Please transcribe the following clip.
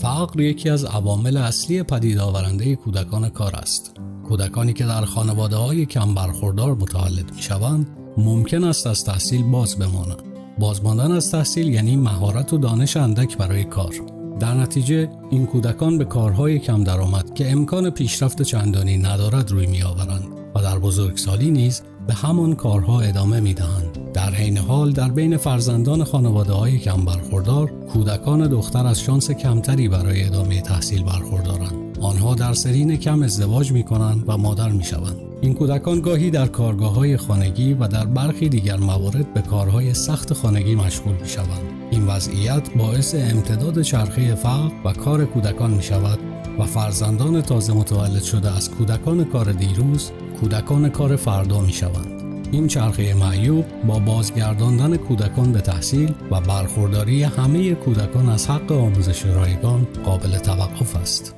فقر یکی از عوامل اصلی پدید آورنده کودکان کار است. کودکانی که در خانواده‌های کم برخوردار متولد می‌شوند، ممکن است از تحصیل باز بمانند. بازماندن از تحصیل یعنی مهارت و دانش اندک برای کار. در نتیجه این کودکان به کارهای کم درآمد که امکان پیشرفت چندانی ندارد روی می‌آورند و در بزرگسالی نیز به همان کارها ادامه می‌دهند. در عین حال در بین فرزندان خانواده‌های کم برخوردار، کودکان دختر از شانس کمتری برای ادامه تحصیل برخوردارند. آنها در سنین کم ازدواج می‌کنند و مادر می‌شوند. این کودکان گاهی در کارگاه‌های خانگی و در برخی دیگر موارد به کارهای سخت خانگی مشغول می‌شوند. این وضعیت باعث امتداد چرخه فقر و کار کودکان می‌شود و فرزندان تازه متولد شده از کودکان کار دیروز، کودکان کار فردا می‌شوند. این چرخه معیوب با بازگرداندن کودکان به تحصیل و برخورداری همه کودکان از حق آموزش رایگان قابل توقف است.